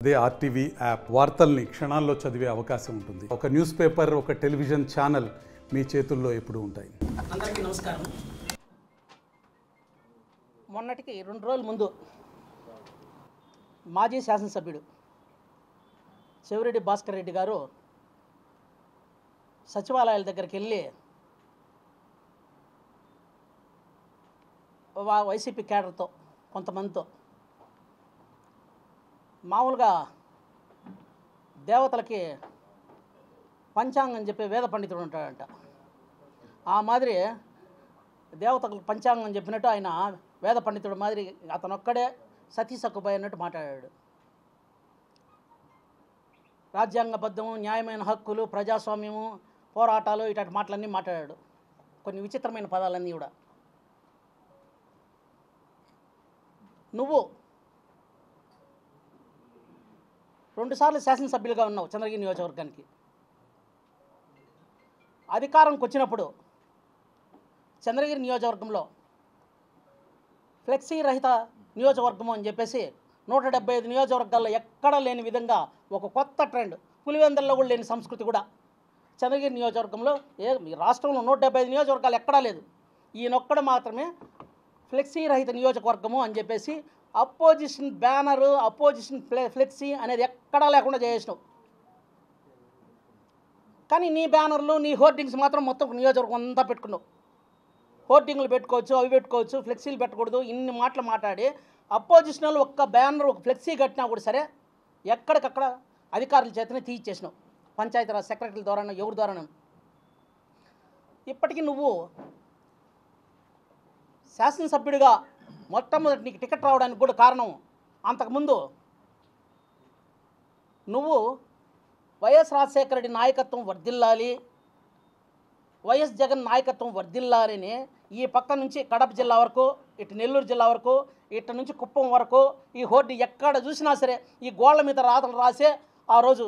అదే RTV app వార్తల్ని క్షణాల్లో చదివే అవకాశం ఉంటుంది. ఒక న్యూస్ పేపర్, ఒక టెలివిజన్ ఛానల్ మీ చేతుల్లో ఎప్పుడూ ఉంటాయి. అందరికీ నమస్కారం. మొన్నటికి 2 రోజుల ముందు మాజీ శాసనసభ్యుడు చెవిరెడ్డి భాస్కర్ రెడ్డి గారు సచివాలయాల దగ్గరికి వెళ్ళి వైసీపీ క్యాడర్తో కొంతమందితో మామూలుగా దేవతలకి పంచాంగం చెప్పే వేద పండితుడు ఉంటాడంట. ఆ మాదిరి దేవతలకు పంచాంగం చెప్పినట్టు ఆయన వేద పండితుడు మాదిరి అతను ఒక్కడే సతీ సక్కుబాయి అన్నట్టు మాట్లాడాడు. రాజ్యాంగబద్ధము, న్యాయమైన హక్కులు, ప్రజాస్వామ్యము, పోరాటాలు ఇట్లాంటి మాటలన్నీ మాట్లాడాడు. కొన్ని విచిత్రమైన పదాలన్నీ కూడా. నువ్వు 2 సార్లు శాసనసభ్యులుగా ఉన్నావు చంద్రగిరి నియోజకవర్గానికి. అధికారంకి వచ్చినప్పుడు చంద్రగిరి నియోజకవర్గంలో ఫ్లెక్సీ రహిత నియోజకవర్గము అని చెప్పేసి 175 నియోజకవర్గాల్లో ఎక్కడా లేని విధంగా ఒక కొత్త ట్రెండ్, పులివెందుల్లో కూడా లేని సంస్కృతి కూడా చంద్రగిరి నియోజకవర్గంలో రాష్ట్రంలో 175 నియోజకవర్గాలు ఎక్కడా లేదు. ఈయనొక్కడ మాత్రమే ఫ్లెక్సీ రహిత నియోజకవర్గము అని చెప్పేసి అపోజిషన్ బ్యానరు, అపోజిషన్ ఫ్లెక్సీ అనేది ఎక్కడా లేకుండా చేసినావు. కానీ నీ బ్యానర్లు, నీ హోర్డింగ్స్ మాత్రం మొత్తం నియోజకవర్గం అంతా పెట్టుకున్నావు. హోర్డింగ్లు పెట్టుకోవచ్చు, అవి పెట్టుకోవచ్చు, ఫ్లెక్సీలు పెట్టకూడదు, ఇన్ని మాటలు మాట్లాడి అపోజిషన్లు ఒక్క బ్యానర్, ఒక ఫ్లెక్సీ కట్టినా కూడా సరే ఎక్కడికక్కడ అధికారుల చేతనే తీయించేసినావు. పంచాయతీరాజ్ సెక్రటరీల ద్వారా, ఎవరి ద్వారా. ఇప్పటికీ నువ్వు శాసనసభ్యుడిగా మొట్టమొదటి నీకు టికెట్ రావడానికి కూడా కారణం, అంతకుముందు నువ్వు వైఎస్ రాజశేఖర రెడ్డి నాయకత్వం వర్ధిల్లాలి, వైఎస్ జగన్ నాయకత్వం వర్ధిల్లాలని ఈ పక్క నుంచి కడప జిల్లా వరకు, ఇటు నెల్లూరు జిల్లా వరకు, ఇటు నుంచి కుప్పం వరకు ఈ హోర్డింగ్ ఎక్కడ చూసినా సరే ఈ గోళ్ల మీద రాతలు రాసే ఆ రోజు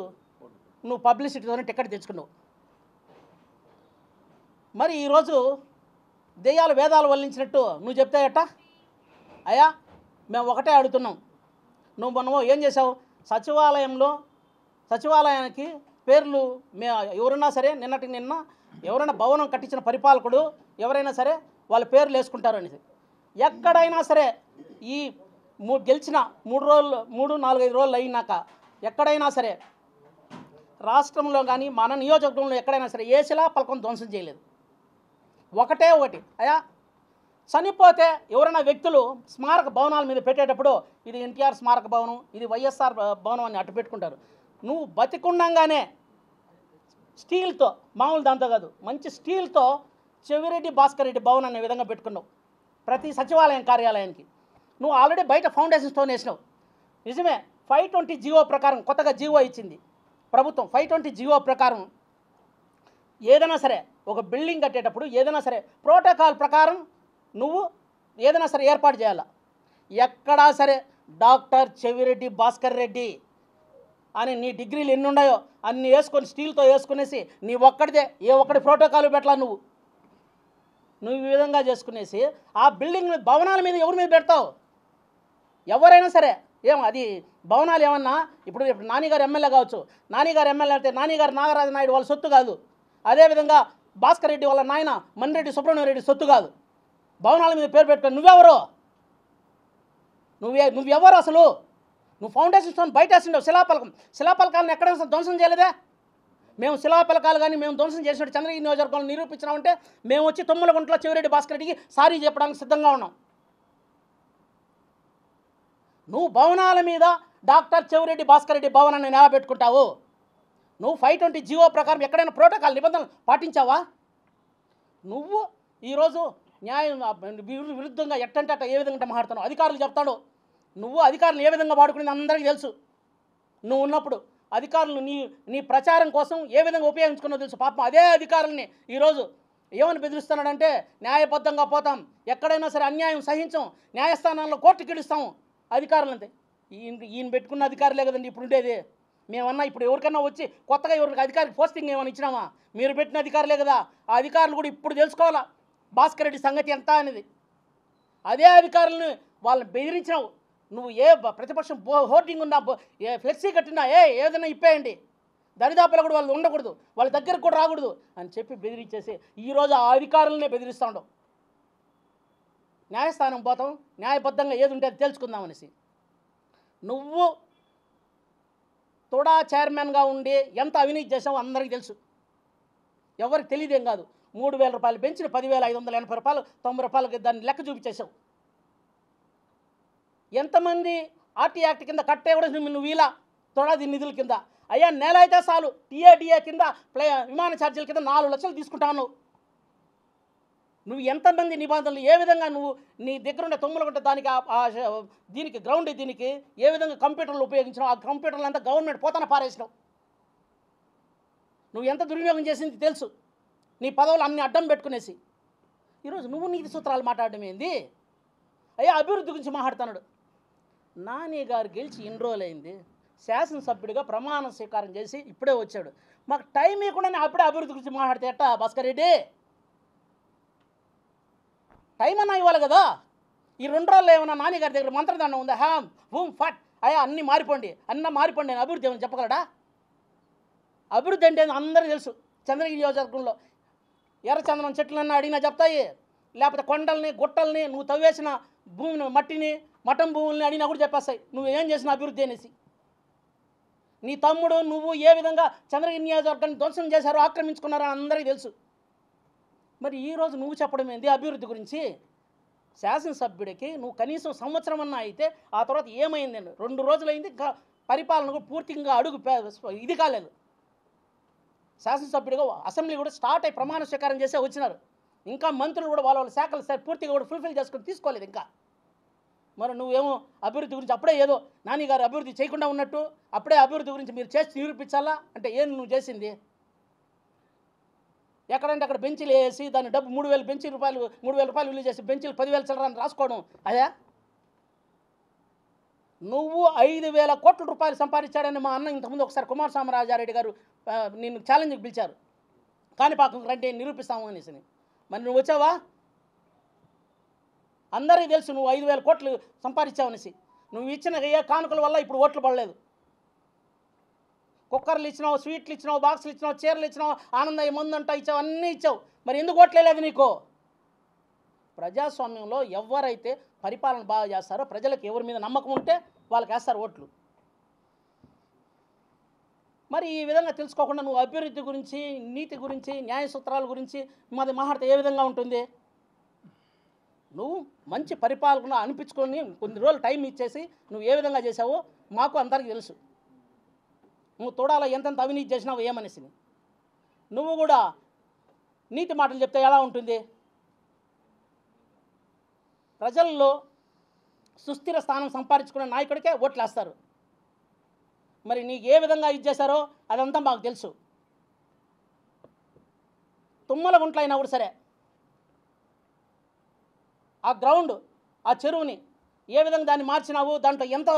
నువ్వు పబ్లిసిటీతోనే టికెట్ తెచ్చుకున్నావు. మరి ఈరోజు దెయ్యాలు వేదాలు వల్లించినట్టు నువ్వు చెప్తే ఎట్టా? అయ్యా, మేము ఒకటే అడుగుతున్నాం. నువ్వు ఏం చేసావు? సచివాలయానికి పేర్లు ఎవరైనా సరే నిన్న ఎవరైనా భవనం కట్టించిన పరిపాలకుడు ఎవరైనా సరే వాళ్ళ పేర్లు వేసుకుంటారు అనేది. ఎక్కడైనా సరే ఈ గెలిచిన 3-4-5 రోజులు అయినాక ఎక్కడైనా సరే రాష్ట్రంలో కానీ మన నియోజకవర్గంలో ఎక్కడైనా సరే ఏ శిలాఫలకం ధ్వంసం చేయలేదు. ఒకటే ఒకటి, అయ్యా చనిపోతే ఎవరైనా వ్యక్తులు స్మారక భవనాల మీద పెట్టేటప్పుడు ఇది ఎన్టీఆర్ స్మారక భవనం, ఇది వైఎస్ఆర్ భవనం అని అట్టు పెట్టుకుంటారు. నువ్వు బతికుండంగానే స్టీల్తో, మామూలు దాంతో కాదు, మంచి స్టీల్తో చెవిరెడ్డి భాస్కర్ రెడ్డి భవన్ అనే విధంగా పెట్టుకున్నావు ప్రతి సచివాలయం కార్యాలయానికి. నువ్వు ఆల్రెడీ బయట ఫౌండేషన్ స్టోన్ వేసినావు. నిజమే, 520 జీవో ప్రకారం కొత్తగా జీవో ఇచ్చింది ప్రభుత్వం. 520 జీవో ప్రకారం ఏదైనా సరే ఒక బిల్డింగ్ కట్టేటప్పుడు ఏదైనా సరే ప్రోటోకాల్ ప్రకారం నువ్వు ఏదైనా సరే ఏర్పాటు చేయాలి. ఎక్కడా సరే డాక్టర్ చెవిరెడ్డి భాస్కర్ రెడ్డి అని నీ డిగ్రీలు ఎన్ని ఉన్నాయో అన్నీ వేసుకొని స్టీల్తో వేసుకునేసి నీ ఒక్కడిదే ఏ ఒక్కడి ప్రోటోకాల్ పెట్టలా. నువ్వు ఈ విధంగా చేసుకునేసి ఆ బిల్డింగ్ భవనాల మీద ఎవరి మీద పెడతావు? ఎవరైనా సరే అది భవనాలు ఏమన్నా ఇప్పుడు నానిగారు ఎమ్మెల్యే కావచ్చు, నానిగారు ఎమ్మెల్యే అంటే నానిగారు నాగరాజ నాయుడు వాళ్ళ సొత్తు కాదు. అదేవిధంగా భాస్కర్ రెడ్డి వాళ్ళ నాయన మన్రెడ్డి సుబ్రహ్మణ్య రెడ్డి సొత్తు కాదు. భవనాల మీద పేరు పెట్టుకొని నువ్వెవరు? నువ్వెవరు అసలు? నువ్వు ఫౌండేషన్ స్టోన్ బయట వేసిండవు. శిలాపలకాలను ఎక్కడైనా ధ్వంసం చేయలేదే? మేము శిలాపలకాలు కానీ మేము ధ్వంసం చేసినట్టు చంద్రగిరి నియోజకవర్గంలో నిరూపించినామంటే మేము వచ్చి తుమ్మలగుంటలో చెవిరెడ్డి భాస్కర్ రెడ్డికి సారీ చెప్పడానికి సిద్ధంగా ఉన్నాం. నువ్వు భవనాల మీద డాక్టర్ చెవిరెడ్డి భాస్కర్ రెడ్డి భవనాన్ని నిలబెట్టుకుంటావు. నువ్వు 520 జీవో ప్రకారం ఎక్కడైనా ప్రోటోకాల్ నిబంధనలు పాటించావా? నువ్వు ఈరోజు న్యాయం విరుద్ధంగా ఎట్టంటే అట్ట ఏ విధంగా మాట్లాడుతున్నావు? అధికారులు చెప్తాడు. నువ్వు అధికారులు ఏ విధంగా వాడుకునేది అందరికీ తెలుసు. నువ్వు ఉన్నప్పుడు అధికారులు నీ ప్రచారం కోసం ఏ విధంగా ఉపయోగించుకున్నో తెలుసు. పాపం అదే అధికారులని ఈరోజు ఏమని బెదిరిస్తున్నాడంటే న్యాయబద్ధంగా పోతాం, ఎక్కడైనా సరే అన్యాయం సహించం, న్యాయస్థానాల్లో కోర్టుకి ఇడుస్తాం అధికారులంతే. ఈయన పెట్టుకున్న అధికారులే కదండి ఇప్పుడు ఉండేది. మేమన్నా ఇప్పుడు ఎవరికన్నా వచ్చి కొత్తగా ఎవరికి అధికారికి పోస్టింగ్ ఏమైనా ఇచ్చినామా? మీరు పెట్టిన అధికారులే కదా. ఆ అధికారులు కూడా ఇప్పుడు తెలుసుకోవాలా భాస్కర్ రెడ్డి సంగతి ఎంత అనేది. అదే అధికారులను వాళ్ళని బెదిరించినావు. నువ్వు ప్రతిపక్షం హోర్డింగ్ ఉన్నా ఫ్లెక్సీ కట్టినా ఏదైనా ఇప్పేయండి, దరిదాపులో కూడా వాళ్ళు ఉండకూడదు, వాళ్ళ దగ్గరకు కూడా రాకూడదు అని చెప్పి బెదిరించేసి ఈరోజు ఆ అధికారులనే బెదిరిస్తూ ఉండవు. న్యాయస్థానం పోతాం, న్యాయబద్ధంగా ఏది ఉంటే అది తెలుసుకుందామనేసి. నువ్వు తోడా చైర్మన్గా ఉండి ఎంత అవినీతి చేసావో అందరికీ తెలుసు, ఎవరికి తెలియదేం కాదు. 3,000 రూపాయలు పెంచిన 10,580 రూపాయలు 90 రూపాయలకి దాన్ని లెక్క చూపించేసావు. ఎంతమంది ఆర్టీ యాక్ట్ కింద కట్టే కూడా నువ్వు ఇలా తొడాది నిధుల కింద అయ్యా నెల అయితే చాలు టీఏడిఏ కింద విమాన ఛార్జీల కింద 4 లక్షలు తీసుకుంటావు. నువ్వు ఎంతమంది నిబంధనలు ఏ విధంగా నువ్వు నీ దగ్గర ఉండే తొమ్ములుంటే దానికి దీనికి గ్రౌండ్ దీనికి ఏ విధంగా కంప్యూటర్లు ఉపయోగించినావు, ఆ కంప్యూటర్లు అంతా గవర్నమెంట్ పోతాన పారేసినావు. నువ్వు ఎంత దుర్వినియోగం చేసింది తెలుసు, నీ పదవులు అన్ని అడ్డం పెట్టుకునేసి. ఈరోజు నువ్వు నీతి సూత్రాలు మాట్లాడడం ఏంది? అయ్యా అభివృద్ధి గురించి మాట్లాడుతున్నాడు. నాని గారు గెలిచి ఇన్ని రోజులైంది, శాసనసభ్యుడిగా ప్రమాణ స్వీకారం చేసి ఇప్పుడే వచ్చాడు. మాకు టైం ఇవ్వకుండానే అప్పుడే అభివృద్ధి గురించి మాట్లాడితే ఎట్టా భాస్కర్ రెడ్డి? టైం అన్నా ఇవ్వాలి కదా. ఈ 2 రోజులు ఏమన్నా నాని గారి దగ్గర మంత్రదండం ఉందా? హ్యామ్ హూమ్ ఫట్ అయ్యా అన్నీ మారిపోండి నేను అభివృద్ధి ఏమని చెప్పగలడా? అభివృద్ధి అంటే అందరికీ తెలుసు. చంద్రగిరి నియోజకవర్గంలో ఎర్రచందనం చెట్లన్నా అడిగినా చెప్తాయి, లేకపోతే కొండల్ని గుట్టల్ని నువ్వు తవ్వేసిన భూమిని మట్టిని మఠం భూముల్ని అడిగినా కూడా చెప్పేస్తాయి నువ్వు ఏం చేసిన అభివృద్ధి అనేసి. నీ తమ్ముడు నువ్వు ఏ విధంగా చంద్రగిరి నియోజకవర్గాన్ని ధ్వంసం చేశారో, ఆక్రమించుకున్నారో అందరికీ తెలుసు. మరి ఈరోజు నువ్వు చెప్పడం ఏంది అభివృద్ధి గురించి? శాసనసభ్యుడికి నువ్వు కనీసం సంవత్సరం అన్నా అయితే ఆ తర్వాత ఏమైందండి? 2 రోజులైంది, పరిపాలన పూర్తిగా అడుగు ఇది కాలేదు. శాసనసభ్యుడిగా అసెంబ్లీ కూడా స్టార్ట్ అయ్యి ప్రమాణ స్వీకారం చేసే వచ్చినారు. ఇంకా మంత్రులు కూడా వాళ్ళ శాఖలు పూర్తిగా కూడా ఫుల్ఫిల్ చేసుకుని తీసుకోలేదు ఇంకా. మరి నువ్వేమో అభివృద్ధి గురించి అప్పుడే ఏదో నాని గారు అభివృద్ధి చేయకుండా ఉన్నట్టు అప్పుడే అభివృద్ధి గురించి మీరు చేసి నిరూపించాలా అంటే ఏం నువ్వు చేసింది? ఎక్కడంటే అక్కడ బెంచీలు వేసి దాని డబ్బు 3,000 రూపాయలు విలువ చేసి బెంచీలు 10,000 చిల్లరని రాసుకోవడం అదే? నువ్వు 5,000 కోట్ల రూపాయలు సంపాదించాడని మా అన్న ఇంతకుముందు ఒకసారి కుమారస్వామిరాజారెడ్డి గారు నిన్ను ఛాలెంజ్కి పిలిచారు, కాణిపాకం రండి నిరూపిస్తాము అనేసి. మరి నువ్వు వచ్చావా? అందరికీ తెలుసు నువ్వు 5,000 కోట్లు సంపాదించావనేసి. నువ్వు ఇచ్చిన ఏ కానుకల వల్ల ఇప్పుడు ఓట్లు పడలేదు. కుక్కర్లు ఇచ్చినావు, స్వీట్లు ఇచ్చినావు, బాక్సులు ఇచ్చినావు, చీరలు ఇచ్చినావు, ఆనందయ్య ముందంట ఇచ్చావు, అన్నీ ఇచ్చావు. మరి ఎందుకు ఓట్లేదు నీకు? ప్రజాస్వామ్యంలో ఎవరైతే పరిపాలన బాగా చేస్తారో, ప్రజలకు ఎవరి మీద నమ్మకం ఉంటే వాళ్ళకి వేస్తారు ఓట్లు. మరి ఈ విధంగా తెలుసుకోకుండా నువ్వు అభివృద్ధి గురించి, నీతి గురించి, న్యాయ సూత్రాల గురించి మాది మాట్లాడితే ఏ విధంగా ఉంటుంది? నువ్వు మంచి పరిపాలన అనిపించుకొని కొన్ని రోజులు టైం ఇచ్చేసి నువ్వు ఏ విధంగా చేసావో మాకు అందరికీ తెలుసు. నువ్వు తోడాలో ఎంతెంత అవినీతి చేసినావు ఏమనేసి. నువ్వు కూడా నీతి మాటలు చెప్తే ఎలా ఉంటుంది? ప్రజల్లో సుస్థిర స్థానం సంపాదించుకున్న నాయకుడికే ఓట్లు వేస్తారు. మరి నీకు ఏ విధంగా ఇది చేశారో అదంతా మాకు తెలుసు. తుమ్మల గుంట్ల అయినా కూడా సరే, ఆ గ్రౌండ్, ఆ చెరువుని ఏ విధంగా దాన్ని మార్చినావు, దాంట్లో ఎంత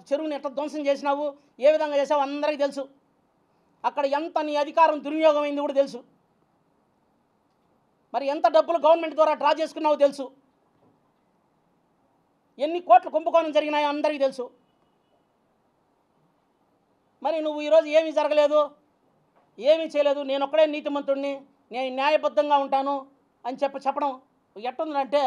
చెరువుని ఎట్లా ధ్వంసం చేసినావు, ఏ విధంగా చేసావు అందరికీ తెలుసు. అక్కడ ఎంత నీ అధికారం దుర్వినియోగం అయింది కూడా తెలుసు. మరి ఎంత డబ్బులు గవర్నమెంట్ ద్వారా డ్రా చేసుకున్నావో తెలుసు. ఎన్ని కోట్ల కుంభకోణం జరిగినాయో అందరికీ తెలుసు. మరి నువ్వు ఈరోజు ఏమీ జరగలేదు, ఏమీ చేయలేదు, నేను ఒక్కడే నీతిమంతుడిని, నేను న్యాయబద్ధంగా ఉంటాను అని చెప్పడం ఎట్టుందంటే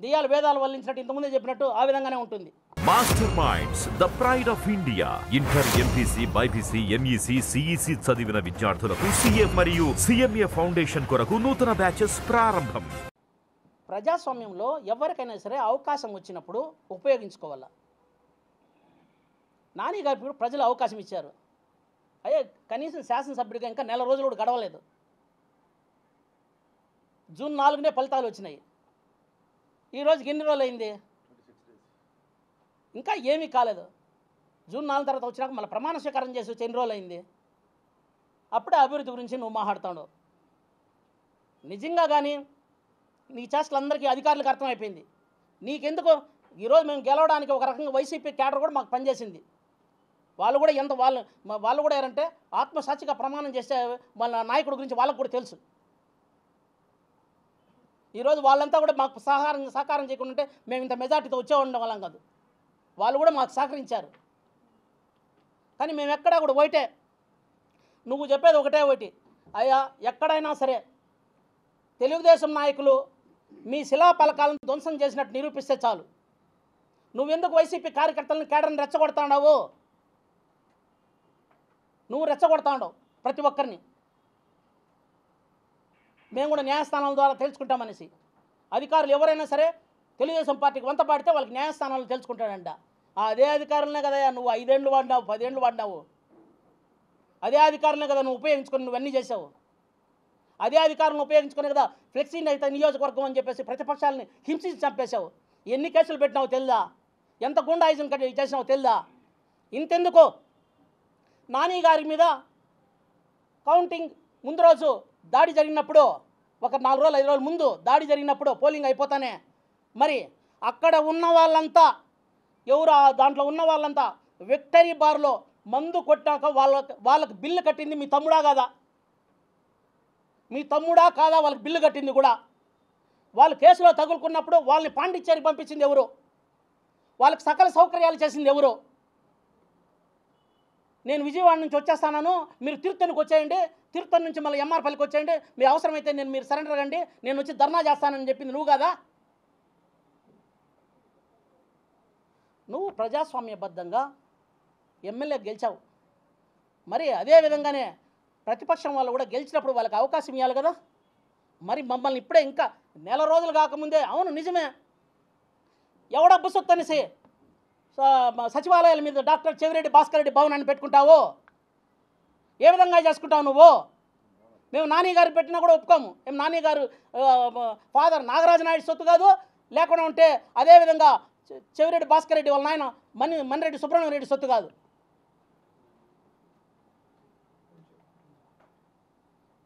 దెయ్యాలు వేదాలు వల్లించినట్టు ఇంతకుముందే చెప్పినట్టు ఆ విధంగానే ఉంటుంది. Master minds, the pride of India. Inter, MPC, BiPC, MEC, CEC చదివిన విద్యార్థులకు సిఏ మరియు సిఎంఏ ఫౌండేషన్ కొరకు నూతన బ్యాచెస్ ప్రారంభం. ప్రజాస్వామ్యంలో ఎవరికైనా సరే అవకాశం వచ్చినప్పుడు ఉపయోగించుకోవాలా. నాని గారికి ప్రజలు అవకాశం ఇచ్చారు. అయ్యే కనీసం శాసనసభ్యుడిగా ఇంకా 4 రోజులు కూడా గడవలేదు. జూన్ 4నే ఫలితాలు వచ్చినాయి. ఈరోజుకి ఎన్ని రోజులు అయింది? ఇంకా ఏమీ కాలేదు. జూన్ 4 తర్వాత వచ్చినాక మళ్ళీ ప్రమాణ స్వీకారం చేసి వచ్చి ఎన్ని రోజులు అయింది? అప్పుడే అభివృద్ధి గురించి నువ్వు మాట్లాడుతాడు. నిజంగా కానీ నీ చేష్టలు అందరికీ అధికారులకు అర్థమైపోయింది. నీకెందుకు ఈరోజు మేము గెలవడానికి ఒక రకంగా వైసీపీ క్యాడర్ కూడా మాకు పనిచేసింది. వాళ్ళు కూడా వాళ్ళు కూడా ఏంటంటే ఆత్మసాక్షిగా ప్రమాణం చేసే వాళ్ళ నాయకుడి గురించి వాళ్ళకు కూడా తెలుసు. ఈరోజు వాళ్ళంతా కూడా మాకు సహకారం చేయకుండా ఉంటే మేము ఇంత మెజార్టీతో వచ్చే ఉండడం వాళ్ళం కాదు. వాళ్ళు కూడా మాకు సహకరించారు. కానీ మేము ఎక్కడా కూడా ఒకటే, నువ్వు చెప్పేది ఒకటి, అయ్యా ఎక్కడైనా సరే తెలుగుదేశం నాయకులు మీ శిలాఫలకాలను ధ్వంసం చేసినట్టు నిరూపిస్తే చాలు. నువ్వెందుకు వైసీపీ కార్యకర్తలను కేడర్ని రెచ్చగొడతాడావు? నువ్వు రెచ్చగొడతాడావు ప్రతి ఒక్కరిని. మేము కూడా న్యాయస్థానాల ద్వారా తెలుసుకుంటామనేసి అధికారులు ఎవరైనా సరే తెలుగుదేశం పార్టీకి వంత పాడితే వాళ్ళకి న్యాయస్థానాలు తెలుసుకుంటాడంట. అదే అధికారులనే కదా నువ్వు 5 ఏళ్ళు వాడినావు, 10 ఏళ్ళు వాడినావు. అదే అధికారులనే కదా నువ్వు ఉపయోగించుకొని నువ్వన్నీ చేసావు. అదే అధికారులను ఉపయోగించుకునే కదా ఫ్లెక్సీ అయితే నియోజకవర్గం అని చెప్పేసి ప్రతిపక్షాలని హింసించి చంపేశావు. ఎన్ని కేసులు పెట్టినావు తెలుదా? ఎంత గుండాయిజం చేసినావు తెలుదా? ఇంతెందుకు, నాని గారి మీద కౌంటింగ్ ముందు రోజు దాడి జరిగినప్పుడు, ఒక 4 రోజులు 5 రోజుల ముందు దాడి జరిగినప్పుడు పోలింగ్ అయిపోతానే మరి అక్కడ ఉన్న వాళ్ళంతా ఎవరు, దాంట్లో ఉన్న వాళ్ళంతా విక్టరీ బార్లో మందు కొట్టాక వాళ్ళకి బిల్లు కట్టింది మీ తమ్ముడా కాదా? మీ తమ్ముడా కాదా వాళ్ళకి బిల్లు కట్టింది కూడా? వాళ్ళు కేసులో తగులుకున్నప్పుడు వాళ్ళని పాండిచ్చేరికి పంపించింది ఎవరు? వాళ్ళకి సకల సౌకర్యాలు చేసింది ఎవరు? నేను విజయవాడ నుంచి వచ్చేస్తాను, మీరు తిరుత్తనికి వచ్చేయండి, తిరుత్తని నుంచి మళ్ళీ ఎంఆర్పల్లికి వచ్చేయండి, మీ అవసరమైతే మీరు సరెండర్ కండి, నేను వచ్చి ధర్నా చేస్తానని చెప్పింది నువ్వు కదా? నువ్వు ప్రజాస్వామ్యబద్ధంగా ఎమ్మెల్యే గెలిచావు. మరి అదే విధంగానే ప్రతిపక్షం వాళ్ళు కూడా గెలిచినప్పుడు వాళ్ళకి అవకాశం ఇవ్వాలి కదా. మరి మమ్మల్ని ఇప్పుడే ఇంకా నెల రోజులు కాకముందే, అవును నిజమే, ఎవడ బుసొత్తనేసి సచివాలయాల మీద డాక్టర్ చెవిరెడ్డి భాస్కర్ రెడ్డి భవనాన్ని పెట్టుకుంటావు? ఏ విధంగా చేసుకుంటావు నువ్వు? మేము నాని గారు పెట్టినా కూడా ఒప్పుకోము. మేము నాని గారు ఫాదర్ నాగరాజు నాయుడు సొత్తు కాదు, లేకుండా ఉంటే అదేవిధంగా చెవిరెడ్డి భాస్కర్ రెడ్డి వాళ్ళ నాయన మన్రెడ్డి సుబ్రహ్మణ్యం రెడ్డి సొత్తు కాదు.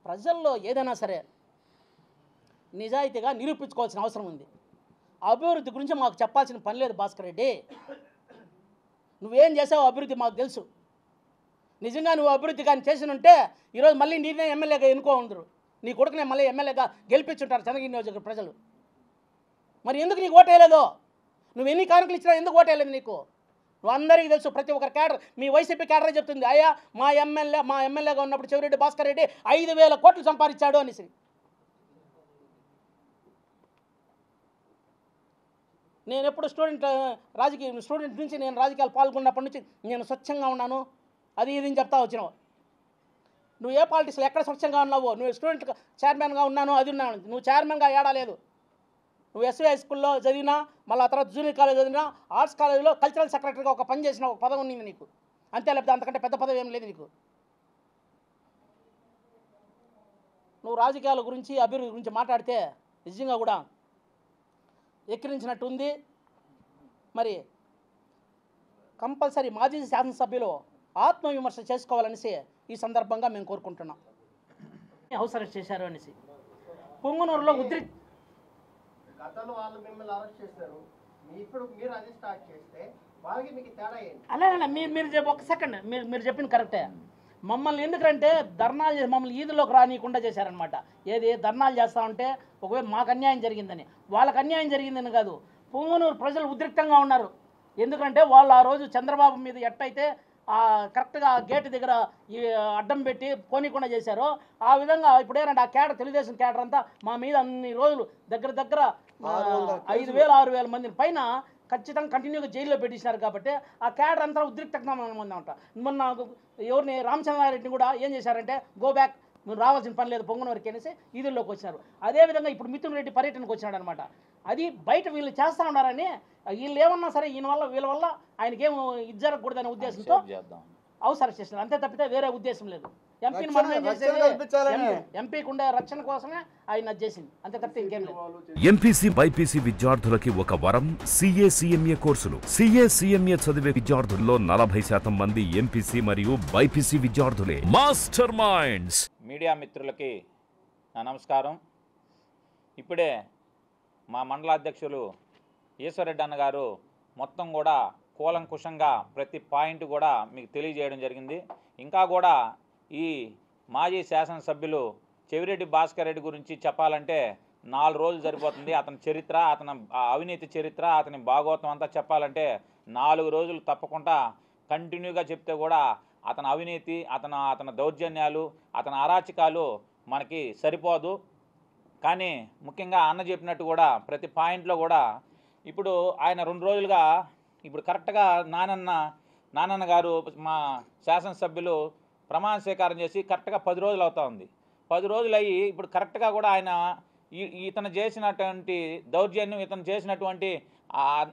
ప్రజల్లో ఏదైనా సరే నిజాయితీగా నిరూపించుకోవాల్సిన అవసరం ఉంది. అభివృద్ధి గురించి మాకు చెప్పాల్సిన పని లేదు భాస్కర్ రెడ్డి. నువ్వేం చేసావు అభివృద్ధి మాకు తెలుసు. నిజంగా నువ్వు అభివృద్ధి కానీ చేసి ఉంటే ఈరోజు మళ్ళీ నీనే ఎమ్మెల్యేగా ఎన్నుకోందరు, నీ కొడుకునే మళ్ళీ ఎమ్మెల్యేగా గెలిపించుంటారు చంద్రగిరి నియోజకవర్గ ప్రజలు. మరి ఎందుకు నీకు ఓటేయలేదు? నువ్వు ఎన్ని కానుకలు ఇచ్చినా ఎందుకు ఓటేయలేదు నీకు? నువ్వు అందరికీ తెలుసు, ప్రతి ఒక్కరు క్యాడర్, మీ వైసీపీ క్యాడరే చెప్తుంది, అయ్యా మా ఎమ్మెల్యేగా ఉన్నప్పుడు చెవిరెడ్డి భాస్కర్ రెడ్డి 5,000 కోట్లు సంపాదించాడు అనేసి. నేను ఎప్పుడు స్టూడెంట్ నుంచి నేను రాజకీయాలు పాల్గొన్నప్పటి నుంచి నేను స్వచ్ఛంగా ఉన్నాను, అది ఇది చెప్తా వచ్చినావు. నువ్వు ఏ పాలిటిక్స్లో ఎక్కడ స్వచ్ఛంగా ఉన్నావో? నువ్వు స్టూడెంట్ చైర్మన్గా ఉన్నాను, అది ఉన్నాను. నువ్వు చైర్మన్గా ఏడాలేదు. నువ్వు ఎస్వి హై స్కూల్లో చదివినా, మళ్ళీ ఆ తర్వాత జూనియర్ కాలేజ్ చదివినా, ఆర్ట్స్ కాలేజీలో కల్చరల్ సెక్రటరీగా ఒక పని చేసిన ఒక పదవి ఉంది నీకు, అంతే. లేకపోతే అంతకంటే పెద్ద పదవి ఏం లేదు నీకు. నువ్వు రాజకీయాల గురించి అభివృద్ధి గురించి మాట్లాడితే నిజంగా కూడా ఎక్కిరించినట్టు ఉంది. మరి కంపల్సరీ మాజీ శాసనసభ్యులు ఆత్మవిమర్శ చేసుకోవాలనేసి ఈ సందర్భంగా మేము కోరుకుంటున్నాం. హౌస్ అరెస్ట్ చేశారు అనేసి పొంగునూరులో గతంలో వాళ్ళు మిమ్మల్ని అరెస్ట్ చేశారు, ఇప్పుడు మీరు అది స్టార్ట్ చేస్తే వాళ్ళకి మీకు తేడా ఏంటి? అలా మీరు ఒక సెకండ్, మీరు చెప్పింది కరెక్టే. మమ్మల్ని ఎందుకంటే ధర్నాలు చేసి మమ్మల్ని ఈదులోకి రానియకుండా చేశారనమాట. ఏది ధర్నాలు చేస్తా ఉంటే ఒకవేళ మాకు అన్యాయం జరిగిందని, వాళ్ళకి అన్యాయం జరిగిందని కాదు, పొంగునూరు ప్రజలు ఉద్రిక్తంగా ఉన్నారు. ఎందుకంటే వాళ్ళు ఆ రోజు చంద్రబాబు మీద ఎట్టయితే కరెక్ట్గా గేటు దగ్గర అడ్డం పెట్టి పోనీకుండా చేశారో, ఆ విధంగా ఇప్పుడు ఏంటంటే ఆ కేడర్, తెలుగుదేశం కేడర్ అంతా మా మీద అన్ని రోజులు దగ్గర 5,000-6,000 మందిని పైన ఖచ్చితంగా కంటిన్యూగా జైల్లో పెట్టించినారు. కాబట్టి ఆ కేడర్ అంతా ఉద్రిక్తంగా ఉందంట. మొన్న ఎవరిని రామచంద్రారెడ్డిని కూడా ఏం చేశారంటే గో బ్యాక్, మీరు రావాల్సిన పని లేదు పొంగునూరుకి అనేసి ఈదుల్లోకి వచ్చినారు. అదేవిధంగా ఇప్పుడు మిథున్ రెడ్డి పర్యటనకు వచ్చినాడు అనమాట. అది బయట వీళ్ళు చేస్తూ ఉన్నారని, వీళ్ళు ఏమన్నా సరే వీళ్ళ వల్ల ఆయనకేం ఇది జరగకూడదనే ఉద్దేశంతో అవసరం చేసినారు, అంతే తప్పితే వేరే ఉద్దేశం లేదు. ఎంపీని మనం ఏం చేసేది, ఎంపీకి ఉండే రక్షణ కోసమే ఆయన చేసింది, అంతే తప్పితే ఇంకేం లేదు. ఎంపీసీ బైపీసీ విద్యార్థులకి ఒక వరం సిఏ సిఎంఏ కోర్సులు. సిఏ సిఎంఏ చదివే విద్యార్థుల్లో 40% మంది ఎంపీసీ మరియు బైపీసీ విద్యార్థులే. Master minds. మీడియా మిత్రులకి నా నమస్కారం. ఇప్పుడే మా మండలాధ్యక్షులు ఈశ్వరరెడ్డి అన్న గారు మొత్తం కూడా కూలంకుషంగా ప్రతి పాయింట్ కూడా మీకు తెలియజేయడం జరిగింది. ఇంకా కూడా ఈ మాజీ శాసనసభ్యులు చెవిరెడ్డి భాస్కర్ రెడ్డి గురించి చెప్పాలంటే 4 రోజులు సరిపోతుంది. అతని చరిత్ర, అతని అవినీతి చరిత్ర, అతని భాగవతం అంతా చెప్పాలంటే 4 రోజులు తప్పకుండా కంటిన్యూగా చెప్తే కూడా అతని అవినీతి, అతని దౌర్జన్యాలు, అతని అరాచకాలు మనకి సరిపోదు. కానీ ముఖ్యంగా అన్న చెప్పినట్టు కూడా ప్రతి పాయింట్లో కూడా ఇప్పుడు ఆయన 2 రోజులుగా ఇప్పుడు కరెక్ట్గా నానన్న గారు మా శాసనసభ్యులు ప్రమాణ స్వీకారం చేసి కరెక్ట్గా 10 రోజులు అవుతా ఉంది. 10 రోజులు అయ్యి ఇప్పుడు కరెక్ట్గా కూడా ఆయన ఇతను చేసినటువంటి దౌర్జన్యం, ఇతను చేసినటువంటి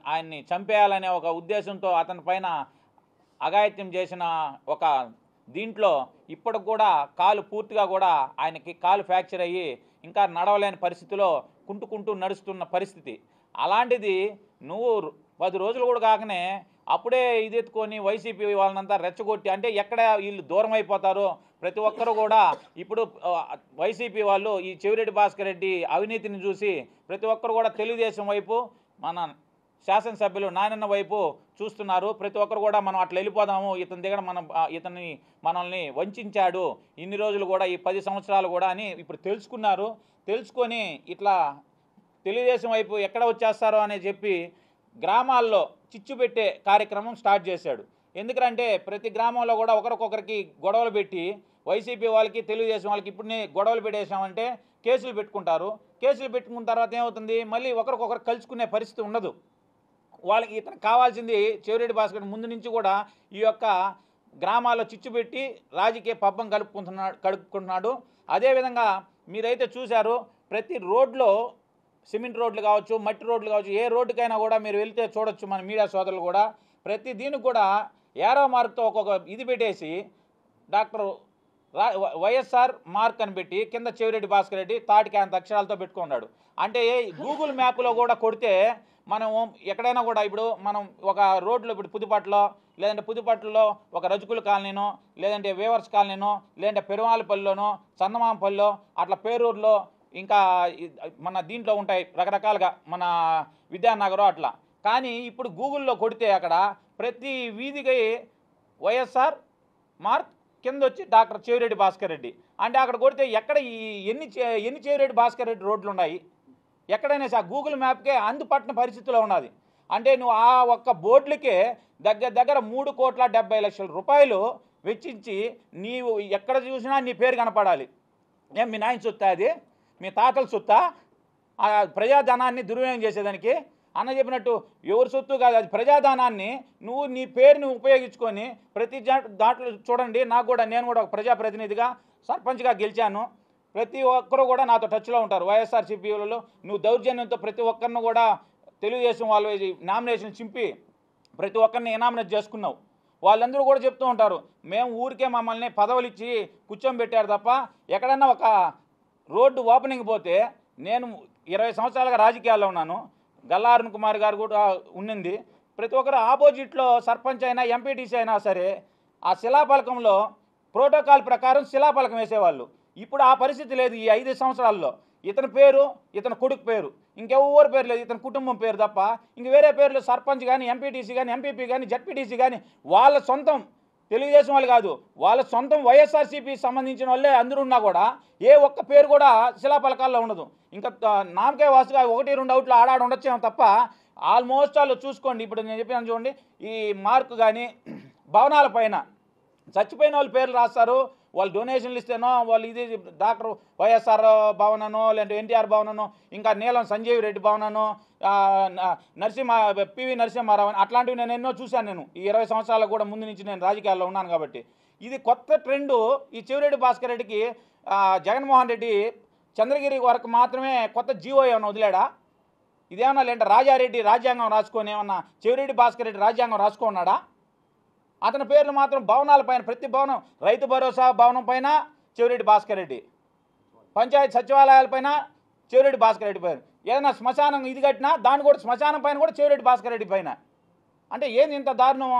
ఆయన్ని చంపేయాలనే ఒక ఉద్దేశంతో అతని పైన అఘాయిత్యం చేసిన ఒక దీంట్లో ఇప్పటికి కూడా కాలు పూర్తిగా కూడా ఆయనకి కాలు ఫ్రాక్చర్ అయ్యి ఇంకా నడవలేని పరిస్థితిలో కుంటుకుంటూ నడుస్తున్న పరిస్థితి. అలాంటిది నువ్వు 10 రోజులు కూడా కాకనే అప్పుడే ఇదెత్తుకొని వైసీపీ వాళ్ళనంతా రెచ్చగొట్టి, అంటే ఎక్కడ వీళ్ళు దూరం అయిపోతారో ప్రతి ఒక్కరు కూడా ఇప్పుడు వైసీపీ వాళ్ళు ఈ చెవిరెడ్డి భాస్కర్ రెడ్డి అవినీతిని చూసి ప్రతి ఒక్కరు కూడా తెలుగుదేశం వైపు, మన శాసనసభ్యులు నాయనన్న వైపు చూస్తున్నారు. ప్రతి ఒక్కరు కూడా మనం అట్లా వెళ్ళిపోదాము, ఇతని దగ్గర మనల్ని వంచాడు ఇన్ని రోజులు కూడా, ఈ 10 సంవత్సరాలు కూడా అని ఇప్పుడు తెలుసుకున్నారు. తెలుసుకొని ఇట్లా తెలుగుదేశం వైపు ఎక్కడ వచ్చేస్తారో అని చెప్పి గ్రామాల్లో చిచ్చు పెట్టే కార్యక్రమం స్టార్ట్ చేశాడు. ఎందుకంటే ప్రతి గ్రామంలో కూడా ఒకరికొకరికి గొడవలు పెట్టి వైసీపీ వాళ్ళకి తెలుగుదేశం వాళ్ళకి ఇప్పుడు గొడవలు పెట్టేసామంటే కేసులు పెట్టుకుంటారు. కేసులు పెట్టుకున్న తర్వాత ఏమవుతుంది, మళ్ళీ ఒకరికొకరు కలుసుకునే పరిస్థితి ఉండదు. వాళ్ళకి ఇతను కావాల్సింది చెవిరెడ్డి భాస్కర్ ముందు నుంచి కూడా ఈ యొక్క గ్రామాల్లో చిచ్చు పెట్టి రాజకీయ పబ్బం కలుపుకుంటున్నాడు. అదేవిధంగా మీరైతే చూశారు, ప్రతి రోడ్లో సిమెంట్ రోడ్లు కావచ్చు, మట్టి రోడ్లు కావచ్చు, ఏ రోడ్డుకైనా కూడా మీరు వెళ్తే చూడొచ్చు మన మీడియా సోదరులు కూడా, ప్రతి దీనికి కూడా ఏరో మార్క్తో ఒక్కొక్క ఇది పెట్టేసి డాక్టర్ వైఎస్ఆర్ మార్క్ అని పెట్టి కింద చెవిరెడ్డి భాస్కర్ రెడ్డి తాటికాంత అక్షరాలతో పెట్టుకున్నాడు. అంటే గూగుల్ మ్యాప్లో కూడా కొడితే మనం ఎక్కడైనా కూడా ఇప్పుడు మనం ఒక రోడ్లో ఇప్పుడు పుదుపట్లో, లేదంటే పుదుపట్లలో ఒక రజకుల కాలనీనో, లేదంటే వేవర్స్ కాలనీనో, లేదంటే పెరుమాలపల్లిలోనో, చందమాంపల్లిలో, అట్లా పేరూరులో, ఇంకా మన దీంట్లో ఉంటాయి రకరకాలుగా మన విద్యానగరం అట్లా. కానీ ఇప్పుడు గూగుల్లో కొడితే అక్కడ ప్రతి వీధికి వైఎస్ఆర్ మార్క్ కింద వచ్చి డాక్టర్ చెవిరెడ్డి భాస్కర్ రెడ్డి. అంటే అక్కడ కొడితే ఎక్కడ ఎన్ని చెవిరెడ్డి భాస్కర్ రెడ్డి రోడ్లు ఉన్నాయి, ఎక్కడైనా ఆ గూగుల్ మ్యాప్కే అందుపట్టిన పరిస్థితిలో ఉన్నది. అంటే నువ్వు ఆ ఒక్క బోర్డులకే దగ్గర 3,70,00,000 రూపాయలు వెచ్చించి నీవు ఎక్కడ చూసినా నీ పేరు కనపడాలి. ఏం మీ నాయన సొత్తా అది, మీ తాతల సొత్తా? ఆ ప్రజాధనాన్ని దుర్వినియోగం చేసేదానికి అన్న చెప్పినట్టు ఎవరి సొత్తు కాదు, అది ప్రజాధనాన్ని నువ్వు నీ పేరుని ఉపయోగించుకొని ప్రతి దాంట్లో చూడండి. నేను కూడా ఒక ప్రజాప్రతినిధిగా సర్పంచ్గా గెలిచాను. ప్రతి ఒక్కరు కూడా నాతో టచ్లో ఉంటారు వైఎస్ఆర్సీపీలలో. నువ్వు దౌర్జన్యంతో ప్రతి ఒక్కరిని కూడా తెలుగుదేశం వాళ్ళు నామినేషన్ చింపి ప్రతి ఒక్కరిని ఎనామినేట్ చేసుకున్నావు. వాళ్ళందరూ కూడా చెప్తూ ఉంటారు, మేము ఊరికే మమ్మల్ని పదవులు ఇచ్చి కూర్చోబెట్టారు తప్ప ఎక్కడన్నా ఒక రోడ్డు ఓపెనింగ్ పోతే, నేను 20 సంవత్సరాలుగా రాజకీయాల్లో ఉన్నాను, గల్లా అరుణ్ కుమార్ గారు కూడా ఉన్నింది. ప్రతి ఒక్కరు ఆపోజిట్లో సర్పంచ్ అయినా ఎంపీటీసీ అయినా సరే ఆ శిలాఫలకంలో ప్రోటోకాల్ ప్రకారం శిలాఫలకం వేసేవాళ్ళు. ఇప్పుడు ఆ పరిస్థితి లేదు. ఈ 5 సంవత్సరాల్లో ఇతని పేరు, ఇతని కొడుకు పేరు, ఇంకెవరి పేరు లేదు, ఇతని కుటుంబం పేరు తప్ప ఇంక వేరే పేర్లు సర్పంచ్ కానీ, ఎంపీటీసీ కానీ, ఎంపీపీ కానీ, జడ్పీటీసీ కానీ వాళ్ళ సొంతం తెలుగుదేశం వాళ్ళు కాదు, వాళ్ళ సొంతం వైఎస్ఆర్సీపీ సంబంధించిన వాళ్ళే అందరూ ఉన్నా కూడా ఏ ఒక్క పేరు కూడా శిలాఫలకాల్లో ఉండదు. ఇంకా నామకే వాసుగా 1-2 అవుట్లు ఆడాడు ఉండొచ్చేమో తప్ప ఆల్మోస్ట్ వాళ్ళు చూసుకోండి. ఇప్పుడు నేను చెప్పాను చూడండి, ఈ మార్కు కానీ భవనాల పైన చచ్చిపోయిన వాళ్ళ పేర్లు రాస్తారు. వాళ్ళు డొనేషన్లు ఇస్తేనో, వాళ్ళు ఇది డాక్టర్ వైఎస్ఆర్ భవననో, లేదంటే ఎన్టీఆర్ భవననో, ఇంకా నీలం సంజీవ్ రెడ్డి భవననో, పివి నరసింహారావు అని అట్లాంటివి నేను ఎన్నో చూశాను. నేను ఈ 20 సంవత్సరాల కూడా ముందు నుంచి నేను రాజకీయాల్లో ఉన్నాను కాబట్టి ఇది కొత్త ట్రెండు. ఈ చెవిరెడ్డి భాస్కర్ రెడ్డికి జగన్మోహన్ రెడ్డి చంద్రగిరి వరకు మాత్రమే కొత్త జీవో ఏమైనా వదిలాడా? ఇదేమన్నా లేదంటే రాజారెడ్డి రాజ్యాంగం రాసుకొని ఏమన్నా చెవిరెడ్డి భాస్కర్ రెడ్డి రాజ్యాంగం రాసుకున్నాడా? అతని పేర్లు మాత్రం భవనాల పైన, ప్రతి భవనం, రైతు భరోసా భవనం పైన చెవిరెడ్డి భాస్కర్ రెడ్డి, పంచాయతీ సచివాలయాల పైన చెవిరెడ్డి భాస్కర్ రెడ్డి పైన, ఏదైనా శ్మశానం ఇది కట్టినా దాన్ని కూడా శ్మశానం పైన కూడా చెవిరెడ్డి భాస్కర్ రెడ్డి పైన. అంటే ఏంది ఇంత దారుణం?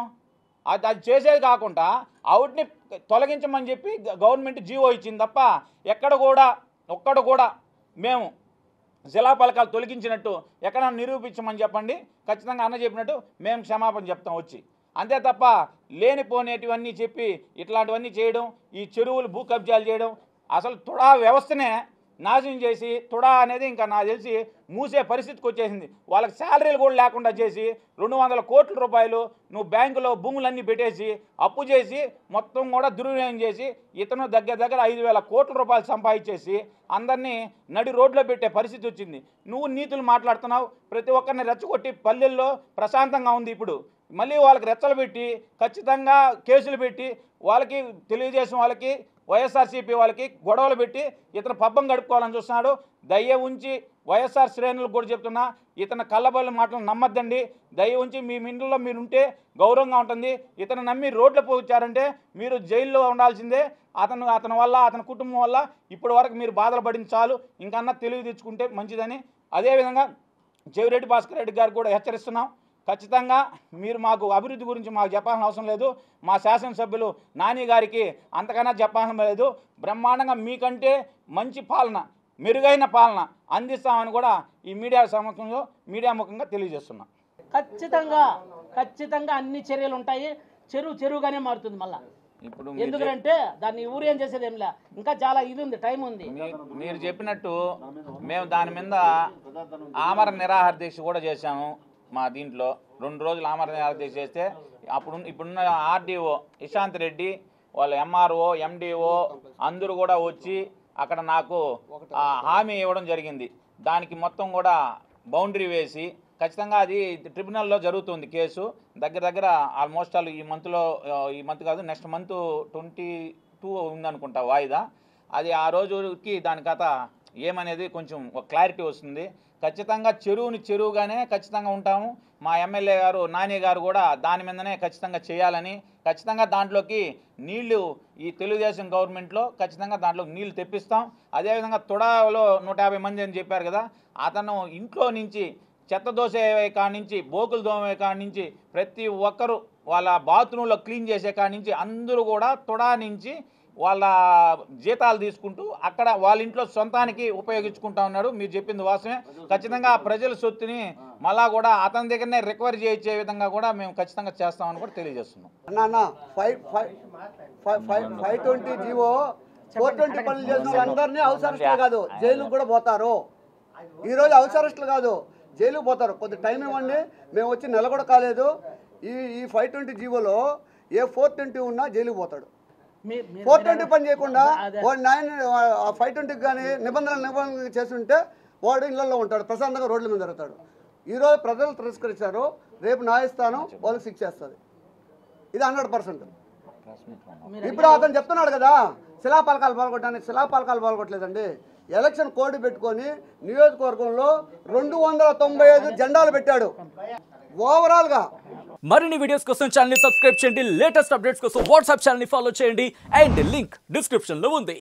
అది చేసేది కాకుండా అవుట్ని తొలగించమని చెప్పి గవర్నమెంట్ జీవో ఇచ్చింది తప్ప ఒక్కడు కూడా మేము శిలాఫలకాలు తొలగించినట్టు ఎక్కడ నిరూపించమని చెప్పండి. ఖచ్చితంగా అన్న చెప్పినట్టు మేము క్షమాపణ చెప్తాం వచ్చి. అంతే తప్ప లేనిపోనేటివన్నీ చెప్పి ఇట్లాంటివన్నీ చేయడం, ఈ చెరువులు భూ కబ్జాలు చేయడం, అసలు తుడా వ్యవస్థనే నాశనం చేసి తుడా అనేది ఇంకా నాకు తెలిసి మూసే పరిస్థితికి వచ్చేసింది. వాళ్ళకి శాలరీలు కూడా లేకుండా చేసి 200 కోట్ల రూపాయలు నువ్వు బ్యాంకులో భూములన్నీ పెట్టేసి అప్పు చేసి మొత్తం కూడా దుర్వినియోగం చేసి ఇతను దగ్గర 5,000 కోట్ల రూపాయలు సంపాదించేసి అందరినీ నడి రోడ్లో పెట్టే పరిస్థితి వచ్చింది. నువ్వు నీతులు మాట్లాడుతున్నావు, ప్రతి ఒక్కరిని రెచ్చగొట్టి పల్లెల్లో ప్రశాంతంగా ఉంది. ఇప్పుడు మళ్ళీ వాళ్ళకి రెచ్చలు పెట్టి ఖచ్చితంగా కేసులు పెట్టి వాళ్ళకి తెలుగుదేశం వాళ్ళకి వైఎస్ఆర్సీపీ వాళ్ళకి గొడవలు పెట్టి ఇతను పబ్బం గడుపుకోవాలని చూస్తున్నాడు. దయ ఉంచి వైఎస్ఆర్ శ్రేణులకు కూడా చెప్తున్నా, ఇతను కళ్ళబొల్లి మాటలు నమ్మద్దండి. దయ ఉంచి మీ ఇంట్లో మీరు ఉంటే గౌరవంగా ఉంటుంది. ఇతను నమ్మి రోడ్లు పోచారంటే మీరు జైల్లో ఉండాల్సిందే. అతని వల్ల అతని కుటుంబం వల్ల ఇప్పటి వరకు మీరు బాధలు పడింది చాలు, ఇంకన్నా తెలివి తెచ్చుకుంటే మంచిదని. అదేవిధంగా జవిరెడ్డి భాస్కర్ రెడ్డి గారికి కూడా హెచ్చరిస్తున్నాం, ఖచ్చితంగా మీరు మాకు అభివృద్ధి గురించి మాకు చెప్పాల్సిన అవసరం లేదు. మా శాసనసభ్యులు నాని గారికి అంతకన్నా చెప్పాల్సిన లేదు. బ్రహ్మాండంగా మీకంటే మంచి పాలన, మెరుగైన పాలన అందిస్తామని కూడా ఈ మీడియా ముఖంగా తెలియజేస్తున్నాం. ఖచ్చితంగా అన్ని చర్యలు ఉంటాయి. చెరువుగానే మారుతుంది మళ్ళా. ఇప్పుడు ఎందుకంటే దాన్ని ఊరు ఏం చేసేది ఏం లే, ఇంకా చాలా ఇది ఉంది, టైం ఉంది. మీరు చెప్పినట్టు మేము దాని మీద ఆమరణ నిరాహార దీక్ష కూడా చేశాము. మా దీంట్లో 2 రోజులు ఆమరణ నిరాహార దీక్ష చేస్తే ఇప్పుడున్న ఆర్డీఓ ఇశాంత్ రెడ్డి వాళ్ళ ఎంఆర్ఓ ఎండిఓ అందరూ కూడా వచ్చి అక్కడ నాకు హామీ ఇవ్వడం జరిగింది. దానికి మొత్తం కూడా బౌండరీ వేసి ఖచ్చితంగా అది ట్రిబ్యునల్లో జరుగుతుంది కేసు. దగ్గర ఆల్మోస్ట్ ఆల్ ఈ మంత్ కాదు, నెక్స్ట్ మంత్ 22 ఉందనుకుంటా వాయిదా. అది ఆ రోజుకి దాని కథ ఏమనేది కొంచెం ఒక క్లారిటీ వస్తుంది. ఖచ్చితంగా చెరువుగానే ఖచ్చితంగా ఉంటాము. మా ఎమ్మెల్యే గారు నాని గారు కూడా దాని మీదనే ఖచ్చితంగా చేయాలని, ఖచ్చితంగా దాంట్లోకి నీళ్లు ఈ తెలుగుదేశం గవర్నమెంట్లో ఖచ్చితంగా దాంట్లోకి నీళ్లు తెప్పిస్తాం. అదేవిధంగా తుడాలో 150 మంది అని చెప్పారు కదా, అతను ఇంట్లో నుంచి చెత్త దోసే కాడి నుంచి బోకులు దోమే కాడి నుంచి ప్రతి ఒక్కరు వాళ్ళ బాత్రూంలో క్లీన్ చేసే కాడి నుంచి అందరూ కూడా తుడా నుంచి వాళ్ళ జీతాలు తీసుకుంటూ అక్కడ వాళ్ళ ఇంట్లో సొంతానికి ఉపయోగించుకుంటా ఉన్నాడు. మీరు చెప్పింది వాస్తవమే. ఖచ్చితంగా ప్రజల సొత్తుని మళ్ళా కూడా అతని దగ్గరనే రికవరీ చేయించే విధంగా కూడా మేము ఖచ్చితంగా చేస్తామని కూడా తెలియజేస్తున్నాం. 520 జీవో 420 పనులు చేసిన అందరినీ హౌస్ అరెస్టులు కాదు జైలుకు కూడా పోతారు. ఈరోజు హౌస్ అరెస్టులు కాదు, జైలుకు పోతారు. కొద్ది టైం ఇవ్వండి, మేము వచ్చి నెల కూడా కాలేదు. ఈ 520 జీవోలో ఏ 420 ఉన్నా జైలుకు పోతాడు. 420 పని చేయకుండా వాడు 520 కానీ నిబంధనలు చేస్తుంటే వాడు ఇళ్లలో ఉంటాడు, ప్రశాంతంగా రోడ్ల మీద జరుగుతాడు. ఈరోజు ప్రజలు తిరస్కరించారు, రేపు న్యాయస్థానం వాళ్ళకి శిక్ష చేస్తుంది. ఇది 100%. ఇప్పుడు అతను చెప్తున్నాడు కదా శిలాపలకాలు పాల్గొట్టడానికి. శిలాపలకాలు పాల్గొట్టలేదండి. ఎలక్షన్ కోడ్ పెట్టుకొని నియోజకవర్గంలో 295 జెండాలు పెట్టాడు ఓవరాల్గా. మరిన్ని వీడియోస్ కోసం ఛానల్ ని సబ్స్క్రైబ్ చేయండి. లేటెస్ట్ అప్డేట్స్ కోసం వాట్సాప్ ఛానల్ ని ఫాలో చేయండి. అండ్ లింక్ డిస్క్రిప్షన్ లో ఉంది.